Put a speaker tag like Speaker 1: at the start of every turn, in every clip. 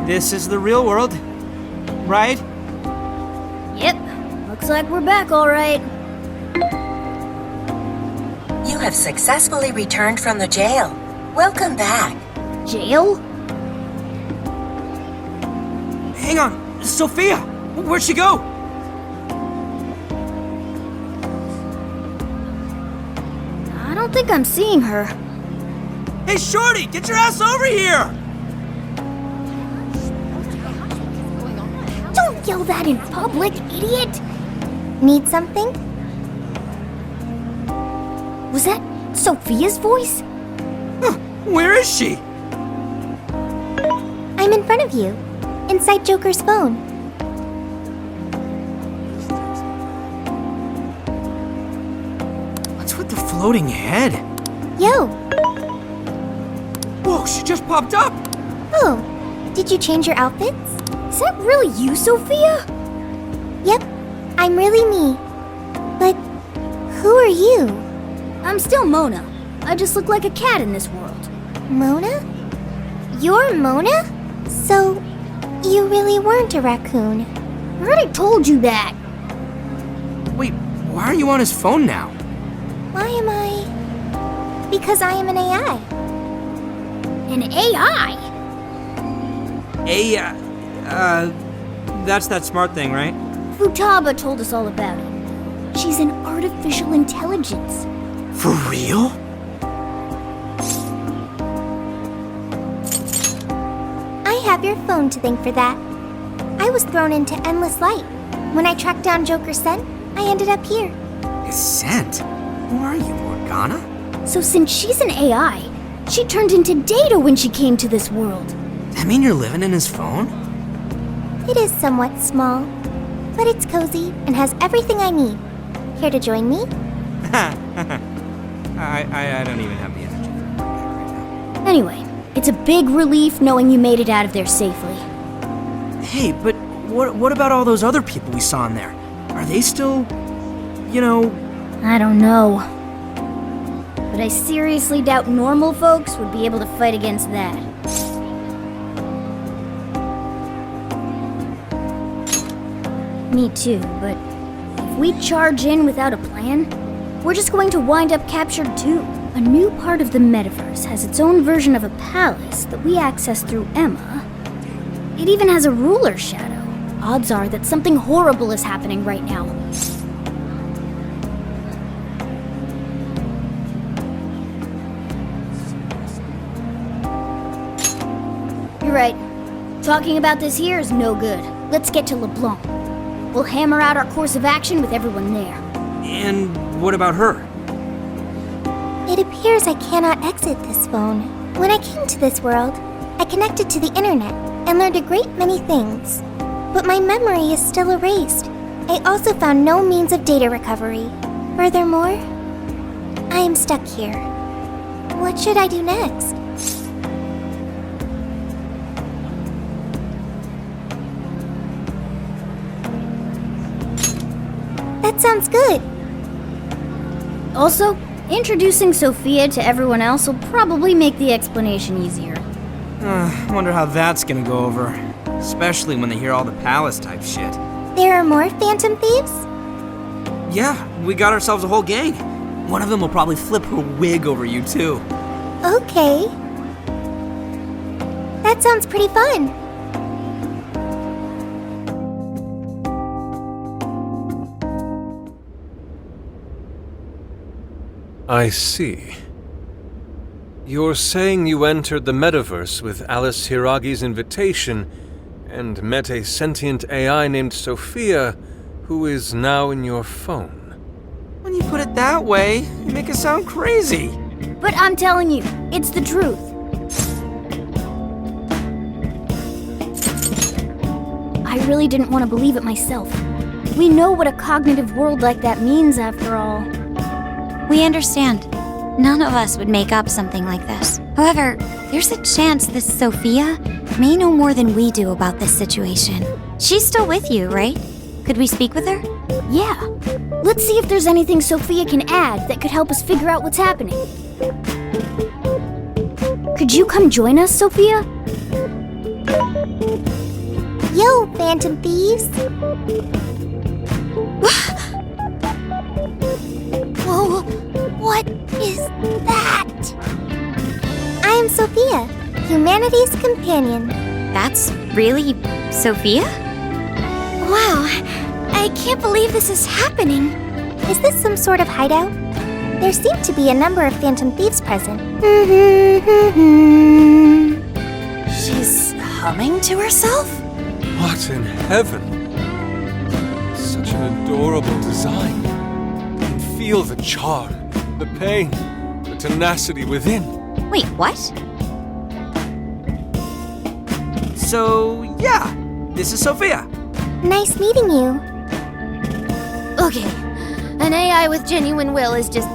Speaker 1: This is the real world, right?
Speaker 2: Yep, looks like we're back all right.
Speaker 3: You have successfully returned from the jail. Welcome back.
Speaker 2: Jail?
Speaker 1: Hang on, Sophia! Where'd she go?
Speaker 2: I don't think I'm seeing her.
Speaker 1: Hey, Shorty, get your ass over here!
Speaker 2: Don't yell that in public, idiot!
Speaker 4: Need something?
Speaker 2: Was that Sophia's voice?
Speaker 1: Huh, where is she?
Speaker 4: I'm in front of you, inside Joker's phone.
Speaker 1: What's with the floating head?
Speaker 4: Yo!
Speaker 1: Whoa, she just popped up!
Speaker 4: Oh, did you change your outfits?
Speaker 2: Is that really you, Sophia?
Speaker 4: Yep, I'm really me. But who are you?
Speaker 2: I'm still Mona. I just look like a cat in this world.
Speaker 4: Mona? You're Mona? So, you really weren't a raccoon.
Speaker 2: I already told you that.
Speaker 1: Wait, why are you on his phone now?
Speaker 4: Why am I? Because I am an AI.
Speaker 2: An AI?
Speaker 1: That's that smart thing, right?
Speaker 2: Futaba told us all about it. She's an artificial intelligence.
Speaker 1: For real?
Speaker 4: I have your phone to thank for that. I was thrown into endless light. When I tracked down Joker's scent, I ended up here.
Speaker 1: His scent? Who are you, Morgana?
Speaker 2: So since she's an AI, she turned into data when she came to this world.
Speaker 1: Does that mean you're living in his phone?
Speaker 4: It is somewhat small, but it's cozy and has everything I need. Here to join me?
Speaker 1: I don't even have the energy for that right now.
Speaker 2: Anyway, it's a big relief knowing you made it out of there safely.
Speaker 1: Hey, but what about all those other people we saw in there? Are they still,
Speaker 2: I don't know. But I seriously doubt normal folks would be able to fight against that. Me too, but if we charge in without a plan, we're just going to wind up captured too. A new part of the Metaverse has its own version of a palace that we access through Emma. It even has a ruler shadow. Odds are that something horrible is happening right now. You're right. Talking about this here is no good. Let's get to LeBlanc. We'll hammer out our course of action with everyone there.
Speaker 1: And what about her?
Speaker 4: It appears I cannot exit this phone. When I came to this world, I connected to the internet and learned a great many things. But my memory is still erased. I also found no means of data recovery. Furthermore, I am stuck here. What should I do next? That sounds good.
Speaker 2: Also, introducing Sophia to everyone else will probably make the explanation easier.
Speaker 1: I wonder how that's gonna go over. Especially when they hear all the palace type shit.
Speaker 4: There are more Phantom Thieves?
Speaker 1: Yeah, we got ourselves a whole gang. One of them will probably flip her wig over you too.
Speaker 4: Okay. That sounds pretty fun.
Speaker 5: I see. You're saying you entered the Metaverse with Alice Hiragi's invitation and met a sentient AI named Sophia, who is now in your phone.
Speaker 1: When you put it that way, you make it sound crazy.
Speaker 2: But I'm telling you, it's the truth. I really didn't want to believe it myself. We know what a cognitive world like that means, after all.
Speaker 6: We understand. None of us would make up something like this. However, there's a chance this Sophia may know more than we do about this situation. She's still with you, right? Could we speak with her?
Speaker 2: Yeah. Let's see if there's anything Sophia can add that could help us figure out what's happening. Could you come join us, Sophia?
Speaker 4: Yo, Phantom Thieves! Whoa, what is that? I am Sophia, humanity's companion.
Speaker 6: That's really Sophia?
Speaker 2: Wow, I can't believe this is happening.
Speaker 4: Is this some sort of hideout? There seem to be a number of Phantom Thieves present.
Speaker 7: She's humming to herself?
Speaker 5: What in heaven? Such an adorable design. You can feel the charm, the pain, the tenacity within.
Speaker 6: Wait, what?
Speaker 1: So, yeah, this is Sophia.
Speaker 4: Nice meeting you.
Speaker 2: Okay, an AI with genuine will is just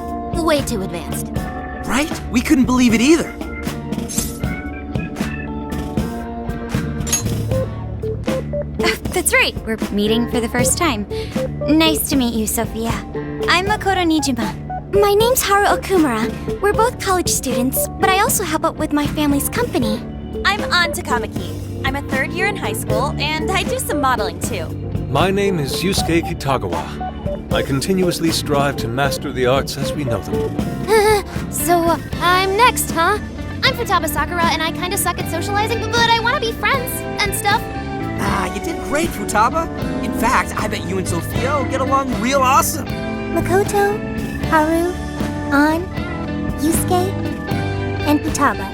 Speaker 2: way too advanced.
Speaker 1: Right? We couldn't believe it either.
Speaker 6: That's right, we're meeting for the first time. Nice to meet you, Sophia. I'm Makoto Nijima.
Speaker 2: My name's Haru Okumura. We're both college students, but I also help out with my family's company.
Speaker 7: I'm An Takamaki. I'm a third year in high school, and I do some modeling too.
Speaker 5: My name is Yusuke Kitagawa. I continuously strive to master the arts as we know them.
Speaker 2: So, I'm next, huh? I'm Futaba Sakura, and I kinda suck at socializing, but I wanna be friends and stuff.
Speaker 1: Ah, you did great, Futaba. In fact, I bet you and Sophia will get along real awesome.
Speaker 4: Makoto, Haru, An, Yusuke, and Futaba.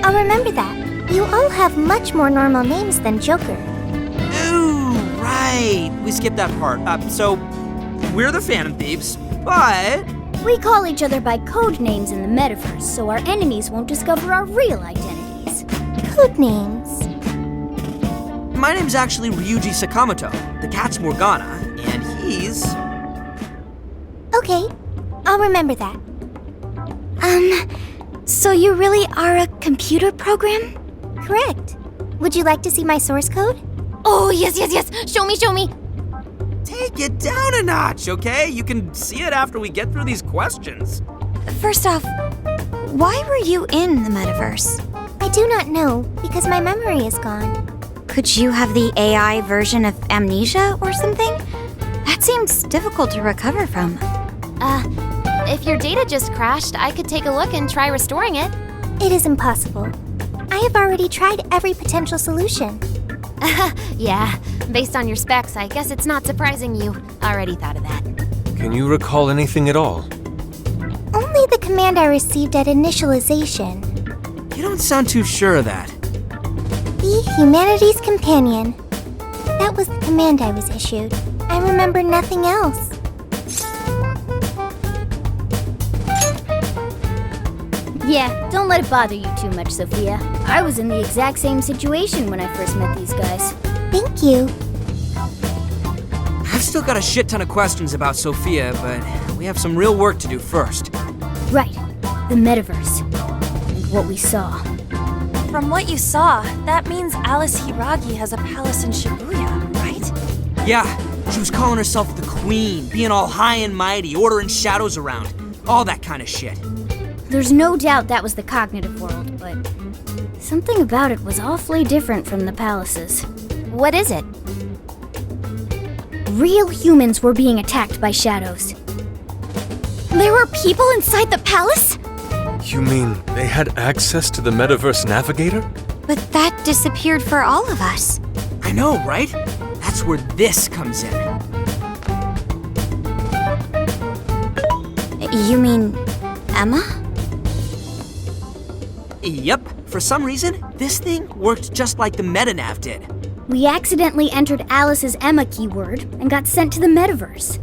Speaker 4: I'll remember that. You all have much more normal names than Joker.
Speaker 1: Ooh, right. We skipped that part. So, we're the Phantom Thieves, but...
Speaker 2: We call each other by code names in the Metaverse, so our enemies won't discover our real identities.
Speaker 4: Code names.
Speaker 1: My name's actually Ryuji Sakamoto. The cat's Morgana, and he's...
Speaker 4: Okay, I'll remember that.
Speaker 2: So you really are a computer program?
Speaker 4: Correct. Would you like to see my source code?
Speaker 2: Oh, yes. Show me.
Speaker 1: Take it down a notch, okay? You can see it after we get through these questions.
Speaker 6: First off, why were you in the Metaverse?
Speaker 4: I do not know, because my memory is gone.
Speaker 6: Could you have the AI version of amnesia or something? That seems difficult to recover from.
Speaker 2: If your data just crashed, I could take a look and try restoring it.
Speaker 4: It is impossible. I have already tried every potential solution.
Speaker 2: Yeah, based on your specs, I guess it's not surprising you already thought of that.
Speaker 5: Can you recall anything at all?
Speaker 4: Only the command I received at initialization.
Speaker 1: You don't sound too sure of that.
Speaker 4: Be humanity's companion. That was the command I was issued. I remember nothing else.
Speaker 2: Yeah, don't let it bother you too much, Sophia. I was in the exact same situation when I first met these guys.
Speaker 4: Thank you.
Speaker 1: I've still got a shit ton of questions about Sophia, but we have some real work to do first.
Speaker 2: Right, the Metaverse. And what we saw.
Speaker 7: From what you saw, that means Alice Hiragi has a palace in Shibuya, right?
Speaker 1: Yeah, she was calling herself the Queen, being all high and mighty, ordering shadows around, all that kind of shit.
Speaker 2: There's no doubt that was the cognitive world, but something about it was awfully different from the palaces. What is it? Real humans were being attacked by shadows. There were people inside the palace?
Speaker 5: You mean they had access to the Metaverse Navigator?
Speaker 6: But that disappeared for all of us.
Speaker 1: I know, right? That's where this comes in.
Speaker 6: You mean Emma?
Speaker 1: Yep, for some reason, this thing worked just like the MetaNav did.
Speaker 2: We accidentally entered Alice's Emma keyword and got sent to the Metaverse.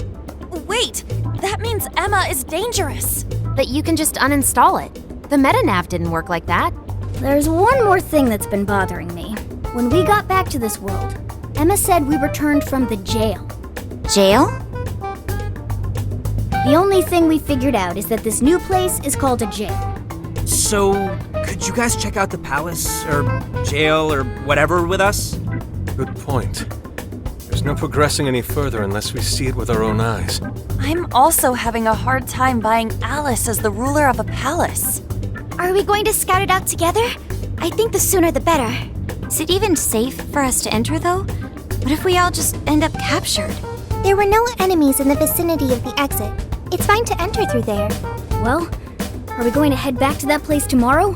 Speaker 7: Wait, that means Emma is dangerous.
Speaker 2: But you can just uninstall it. The MetaNav didn't work like that. There's one more thing that's been bothering me. When we got back to this world, Emma said we returned from the jail.
Speaker 6: Jail?
Speaker 2: The only thing we figured out is that this new place is called a jail.
Speaker 1: So, could you guys check out the palace, or jail, or whatever with us?
Speaker 5: Good point. There's no progressing any further unless we see it with our own eyes.
Speaker 7: I'm also having a hard time buying Alice as the ruler of a palace.
Speaker 2: Are we going to scout it out together? I think the sooner the better.
Speaker 6: Is it even safe for us to enter, though? What if we all just end up captured?
Speaker 4: There were no enemies in the vicinity of the exit. It's fine to enter through there.
Speaker 2: Well, are we going to head back to that place tomorrow?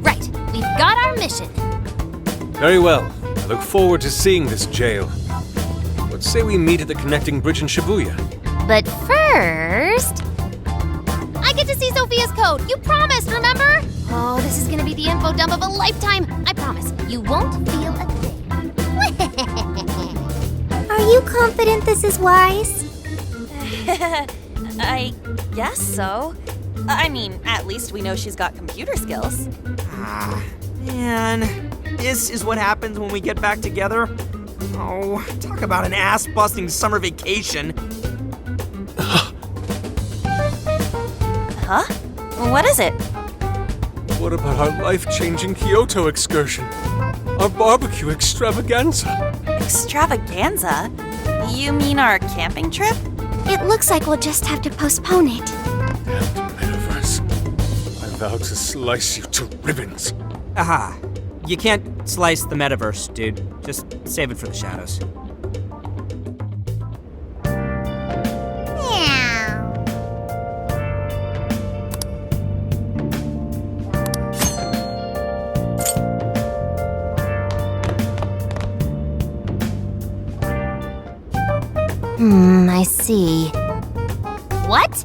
Speaker 8: Right, we've got our mission.
Speaker 5: Very well. I look forward to seeing this jail. Let's say we meet at the connecting bridge in Shibuya.
Speaker 8: But first... I get to see Sophia's code! You promised, remember? Oh, this is gonna be the info dump of a lifetime! I promise, you won't feel a thing.
Speaker 4: Are you confident this is wise?
Speaker 7: I guess so. I mean, at least we know she's got computer skills.
Speaker 1: Ah, man. This is what happens when we get back together? Oh, talk about an ass-busting summer vacation.
Speaker 7: Huh? What is it?
Speaker 5: What about our life-changing Kyoto excursion? Our barbecue extravaganza?
Speaker 7: Extravaganza? You mean our camping trip?
Speaker 6: It looks like we'll just have to postpone it.
Speaker 5: Damned Metaverse. I vow to slice you to ribbons.
Speaker 1: Aha. You can't slice the metaverse, dude. Just save it for the shadows.
Speaker 8: I see. What?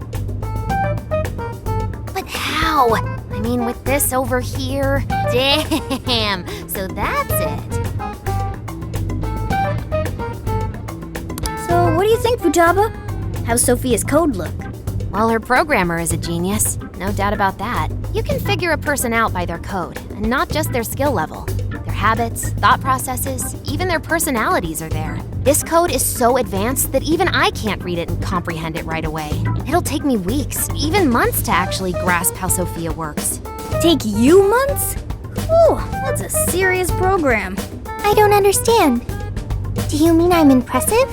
Speaker 8: But how? I mean, with this over here? Damn, so that's it.
Speaker 2: So, what do you think, Futaba? How's Sophia's code look?
Speaker 8: Well, her programmer is a genius. No doubt about that. You can figure a person out by their code, and not just their skill level. Their habits, thought processes, even their personalities are there. This code is so advanced that even I can't read it and comprehend it right away. It'll take me weeks, even months to actually grasp how Sophia works.
Speaker 2: Take you months? Whew, that's a serious program.
Speaker 4: I don't understand. Do you mean I'm impressive?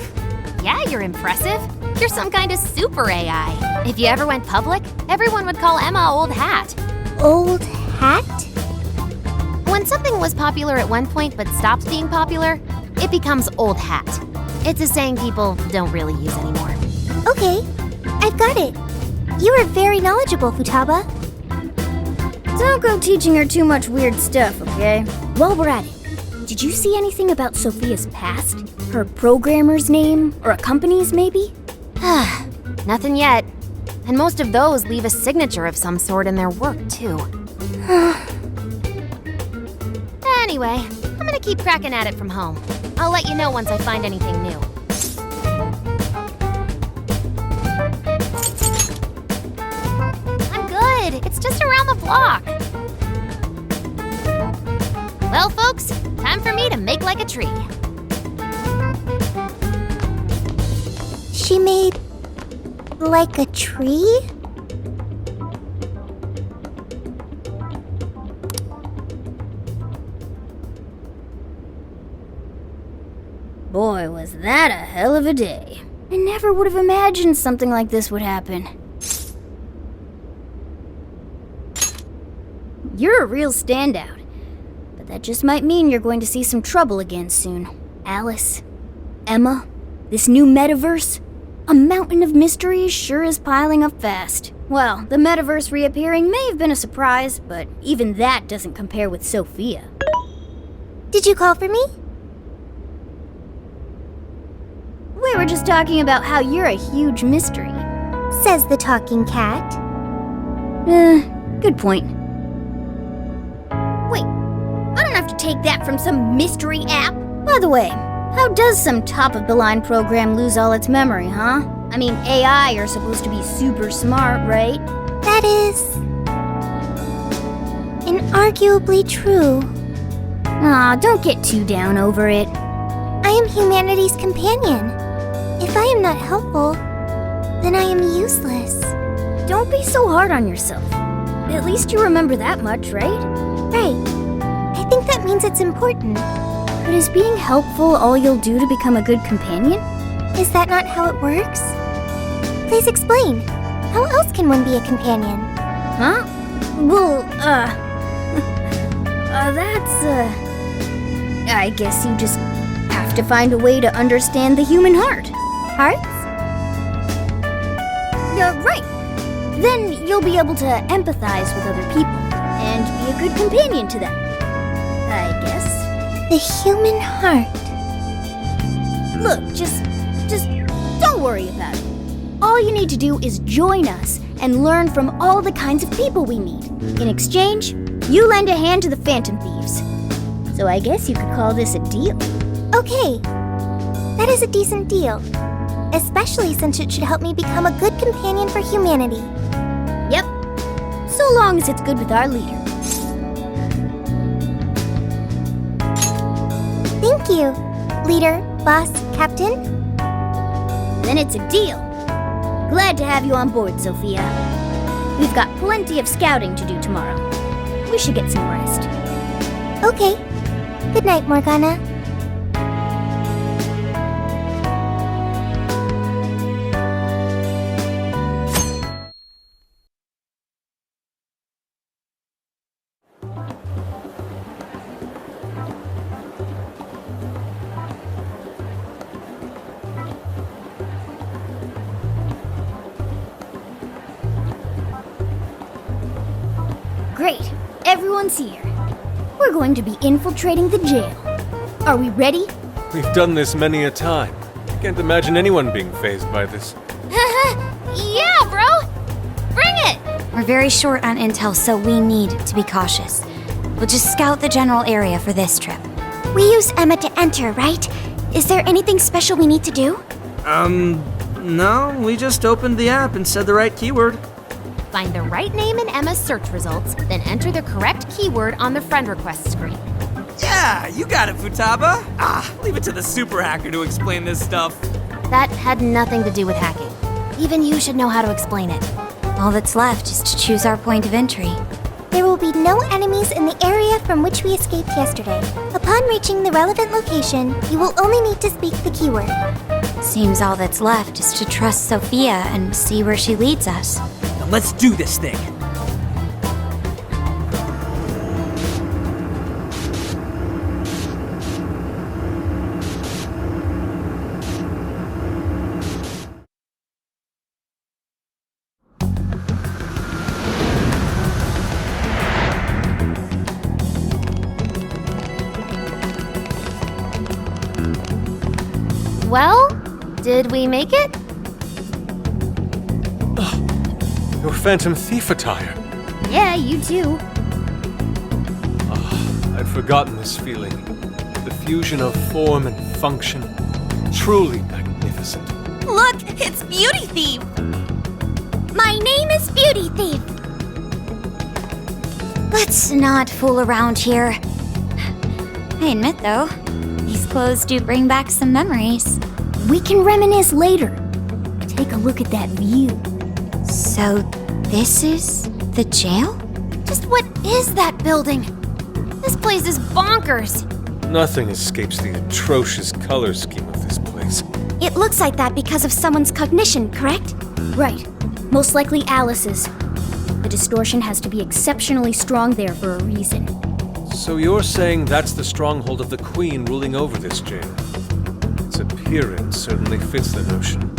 Speaker 8: Yeah, you're impressive. You're some kind of super AI. If you ever went public, everyone would call Emma Old Hat.
Speaker 4: Old hat?
Speaker 8: When something was popular at one point but stops being popular, it becomes old hat. It's a saying people don't really use anymore.
Speaker 4: Okay, I've got it. You are very knowledgeable, Futaba.
Speaker 2: Don't go teaching her too much weird stuff, okay? While we're at it, did you see anything about Sophia's past? Her programmer's name? Or a company's, maybe?
Speaker 8: Nothing yet. And most of those leave a signature of some sort in their work, too. Anyway, I'm gonna keep cracking at it from home. I'll let you know once I find anything new. I'm good. It's just around the block. Well, folks, time for me to make like a tree.
Speaker 4: She made... like a tree?
Speaker 2: Boy, was that a hell of a day. I never would have imagined something like this would happen. You're a real standout. But that just might mean you're going to see some trouble again soon. Alice, Emma, this new metaverse. A mountain of mysteries sure is piling up fast. Well, the metaverse reappearing may have been a surprise, but even that doesn't compare with Sophia.
Speaker 4: Did you call for me?
Speaker 2: We were just talking about how you're a huge mystery.
Speaker 4: Says the talking cat.
Speaker 2: Good point. Wait, I don't have to take that from some mystery app. By the way, how does some top-of-the-line program lose all its memory, huh? I mean, AI are supposed to be super smart, right?
Speaker 4: That is... inarguably true.
Speaker 2: Aw, don't get too down over it.
Speaker 4: I am humanity's companion. If I am not helpful, then I am useless.
Speaker 2: Don't be so hard on yourself. At least you remember that much, right?
Speaker 4: Right. I think that means it's important.
Speaker 2: But is being helpful all you'll do to become a good companion?
Speaker 4: Is that not how it works? Please explain. How else can one be a companion?
Speaker 2: Huh? Well, I guess you just have to find a way to understand the human heart.
Speaker 4: Hearts?
Speaker 2: Right. Then you'll be able to empathize with other people and be a good companion to them. I guess.
Speaker 4: The human heart.
Speaker 2: Look, just don't worry about it. All you need to do is join us and learn from all the kinds of people we meet. In exchange, you lend a hand to the Phantom Thieves. So I guess you could call this a deal.
Speaker 4: Okay. That is a decent deal. Especially since it should help me become a good companion for humanity.
Speaker 2: Yep. So long as it's good with our leader.
Speaker 4: Thank you, leader, boss, captain.
Speaker 2: Then it's a deal. Glad to have you on board, Sophia. We've got plenty of scouting to do tomorrow. We should get some rest.
Speaker 4: Okay. Good night, Morgana.
Speaker 2: Great. Everyone's here. We're going to be infiltrating the jail. Are we ready?
Speaker 5: We've done this many a time. Can't imagine anyone being fazed by this.
Speaker 8: Yeah, bro! Bring it!
Speaker 6: We're very short on intel, so we need to be cautious. We'll just scout the general area for this trip.
Speaker 4: We use Emma to enter, right? Is there anything special we need to do?
Speaker 1: No, we just opened the app and said the right keyword.
Speaker 8: Find the right name in Emma's search results, then enter the correct keyword on the friend request screen.
Speaker 1: Yeah, you got it, Futaba. Leave it to the super hacker to explain this stuff.
Speaker 8: That had nothing to do with hacking. Even you should know how to explain it.
Speaker 6: All that's left is to choose our point of entry.
Speaker 4: There will be no enemies in the area from which we escaped yesterday. Upon reaching the relevant location, you will only need to speak the keyword.
Speaker 6: Seems all that's left is to trust Sophia and see where she leads us.
Speaker 1: Now let's do this thing.
Speaker 8: Well, did we make it?
Speaker 5: Your Phantom Thief attire.
Speaker 2: Yeah, you too.
Speaker 5: I'd forgotten this feeling. The fusion of form and function. Truly magnificent.
Speaker 7: Look, it's Beauty Thief!
Speaker 4: My name is Beauty Thief.
Speaker 6: Let's not fool around here. I admit, though, these clothes do bring back some memories.
Speaker 2: We can reminisce later. Take a look at that view.
Speaker 6: So, this is the jail?
Speaker 8: Just what is that building? This place is bonkers.
Speaker 5: Nothing escapes the atrocious color scheme of this place.
Speaker 4: It looks like that because of someone's cognition, correct?
Speaker 2: Right. Most likely Alice's. The distortion has to be exceptionally strong there for a reason.
Speaker 5: So you're saying that's the stronghold of the Queen ruling over this jail? Its appearance certainly fits the notion.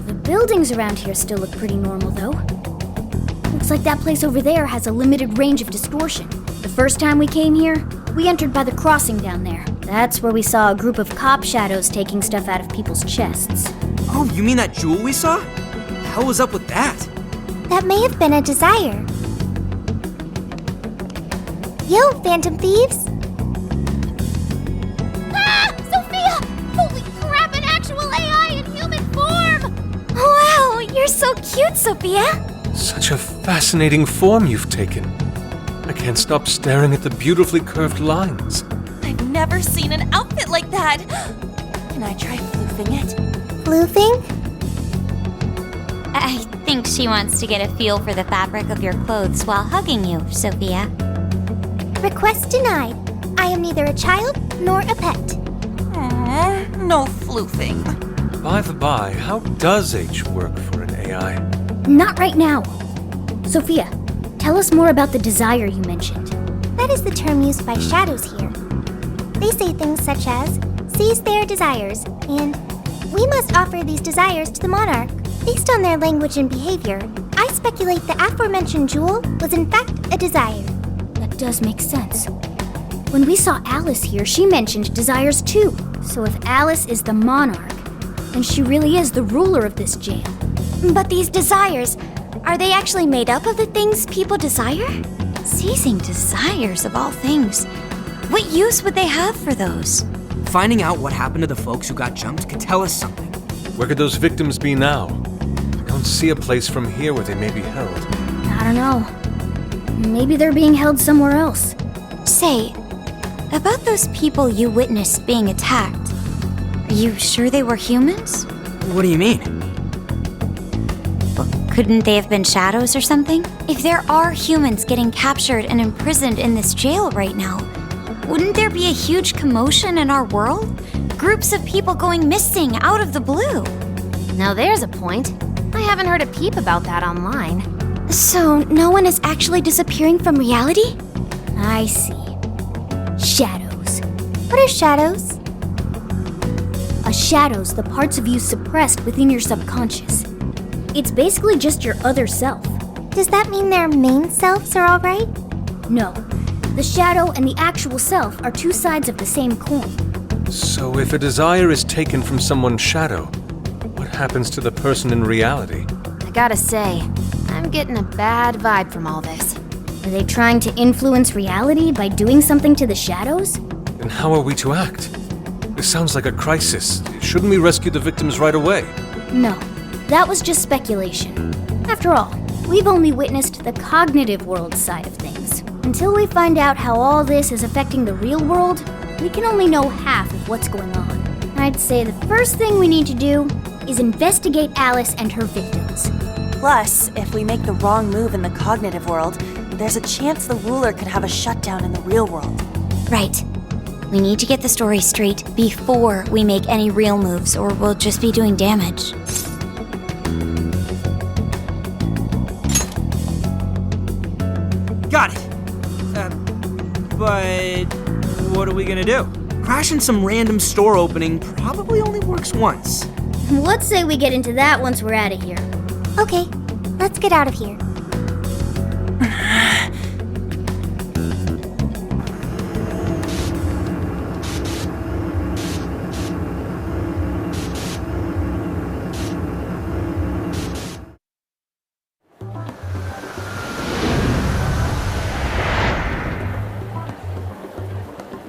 Speaker 2: The buildings around here still look pretty normal, though. Looks like that place over there has a limited range of distortion. The first time we came here, we entered by the crossing down there. That's where we saw a group of cop shadows taking stuff out of people's chests.
Speaker 1: Oh, you mean that jewel we saw? The hell was up with that?
Speaker 4: That may have been a desire. Yo, Phantom Thieves!
Speaker 8: Ah! Sophia! Holy crap, an actual AI in human form!
Speaker 4: Wow, you're so cute, Sophia!
Speaker 5: Such a fascinating form you've taken. I can't stop staring at the beautifully curved lines.
Speaker 7: I've never seen an outfit like that! Can I try floofing it?
Speaker 4: Floofing?
Speaker 6: I think she wants to get a feel for the fabric of your clothes while hugging you, Sophia.
Speaker 4: Request denied. I am neither a child nor a pet.
Speaker 7: Aww, no floofing.
Speaker 5: By the by, how does H work for an AI?
Speaker 2: Not right now. Sophia, tell tell us more about the desire you mentioned.
Speaker 4: That is the term used by shadows here. They say things such as, seize their desires, and we must offer these desires to the monarch. Based on their language and behavior, I speculate the aforementioned jewel was in fact a desire.
Speaker 2: That does make sense. When we saw Alice here, she mentioned desires too. So if Alice is the monarch, then she really is the ruler of this jail.
Speaker 6: But these desires, are they actually made up of the things people desire? Seizing desires of all things. What use would they have for those?
Speaker 1: Finding out what happened to the folks who got jumped could tell us something.
Speaker 5: Where could those victims be now? I don't see a place from here where they may be held.
Speaker 2: I don't know. Maybe they're being held somewhere else.
Speaker 6: Say, about those people you witnessed being attacked, are you sure they were humans?
Speaker 1: What do you mean?
Speaker 6: Couldn't they have been shadows or something? If there are humans getting captured and imprisoned in this jail right now, wouldn't there be a huge commotion in our world? Groups of people going missing out of the blue.
Speaker 8: Now there's a point. I haven't heard a peep about that online.
Speaker 6: So, no one is actually disappearing from reality?
Speaker 2: I see. Shadows.
Speaker 4: What are shadows?
Speaker 2: A shadow's the parts of you suppressed within your subconscious. It's basically just your other self.
Speaker 4: Does that mean their main selves are alright?
Speaker 2: No. The shadow and the actual self are two sides of the same coin.
Speaker 5: So if a desire is taken from someone's shadow, what happens to the person in reality?
Speaker 8: I gotta say, I'm getting a bad vibe from all this.
Speaker 2: Are they trying to influence reality by doing something to the shadows?
Speaker 5: Then how are we to act? This sounds like a crisis. Shouldn't we rescue the victims right away?
Speaker 2: No. That was just speculation. After all, we've only witnessed the cognitive world side of things. Until we find out how all this is affecting the real world, we can only know half of what's going on. I'd say the first thing we need to do is investigate Alice and her victims.
Speaker 7: Plus, if we make the wrong move in the cognitive world, there's a chance the ruler could have a shutdown in the real world.
Speaker 6: Right. We need to get the story straight before we make any real moves, or we'll just be doing damage.
Speaker 1: Got it. But what are we gonna do? Crashing some random store opening probably only works once.
Speaker 2: Let's say we get into that once we're out of here.
Speaker 4: Okay, let's get out of here.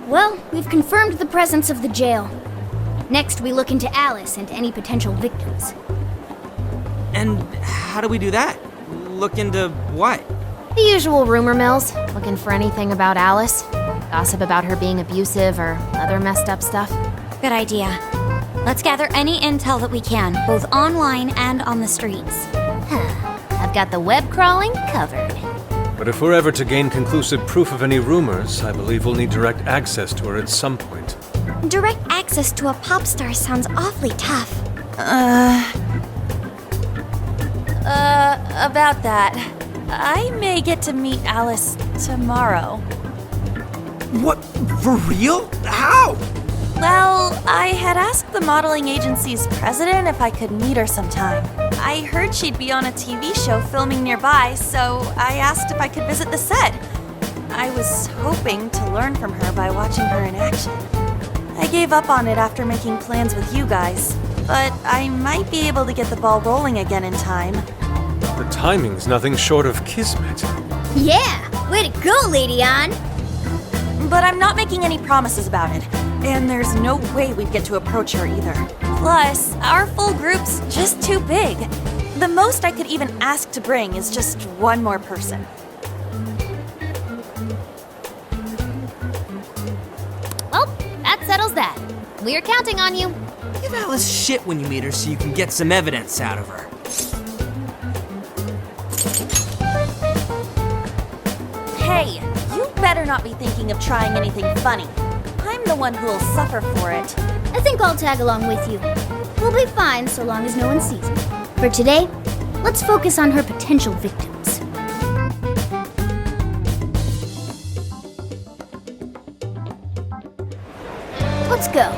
Speaker 2: Well, we've confirmed the presence of the jail. Next, we look into Alice and any potential victims.
Speaker 1: And how do we do that? Look into what?
Speaker 8: The usual rumor mills, looking for anything about Alice. Gossip about her being abusive or other messed up stuff.
Speaker 6: Good idea. Let's gather any intel that we can, both online and on the streets.
Speaker 8: I've got the web crawling covered.
Speaker 5: But if we're ever to gain conclusive proof of any rumors, I believe we'll need direct access to her at some point.
Speaker 6: Direct access to a pop star sounds awfully tough.
Speaker 7: About that. I may get to meet Alice tomorrow.
Speaker 1: What? For real? How?
Speaker 7: Well, I had asked the modeling agency's president if I could meet her sometime. I heard she'd be on a TV show filming nearby, so I asked if I could visit the set. I was hoping to learn from her by watching her in action. I gave up on it after making plans with you guys, but I might be able to get the ball rolling again in time.
Speaker 5: The timing's nothing short of kismet.
Speaker 2: Yeah! Way to go, Lady Ann!
Speaker 7: But I'm not making any promises about it, and there's no way we'd get to approach her either. Plus, our full group's just too big. The most I could even ask to bring is just one more person.
Speaker 8: Well, that settles that. We're counting on you.
Speaker 1: Give Alice shit when you meet her so you can get some evidence out of her.
Speaker 7: Hey, you better not be thinking of trying anything funny. I'm the one who'll suffer for it.
Speaker 2: I think I'll tag along with you. We'll be fine so long as no one sees me. For today, let's focus on her potential victims. Let's go.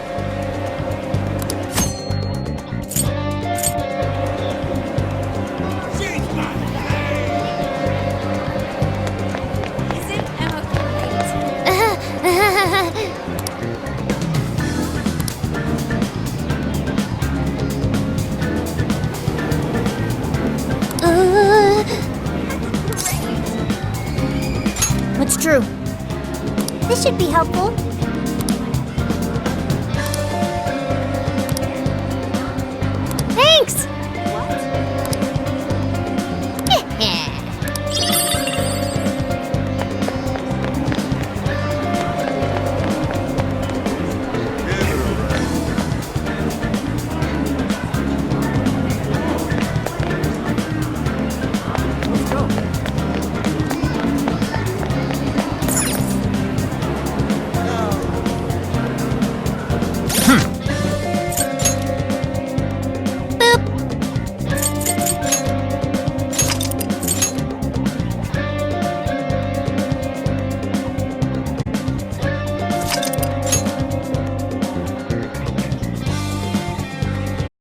Speaker 7: Isn't Emma great?
Speaker 2: What's true?
Speaker 4: This should be helpful.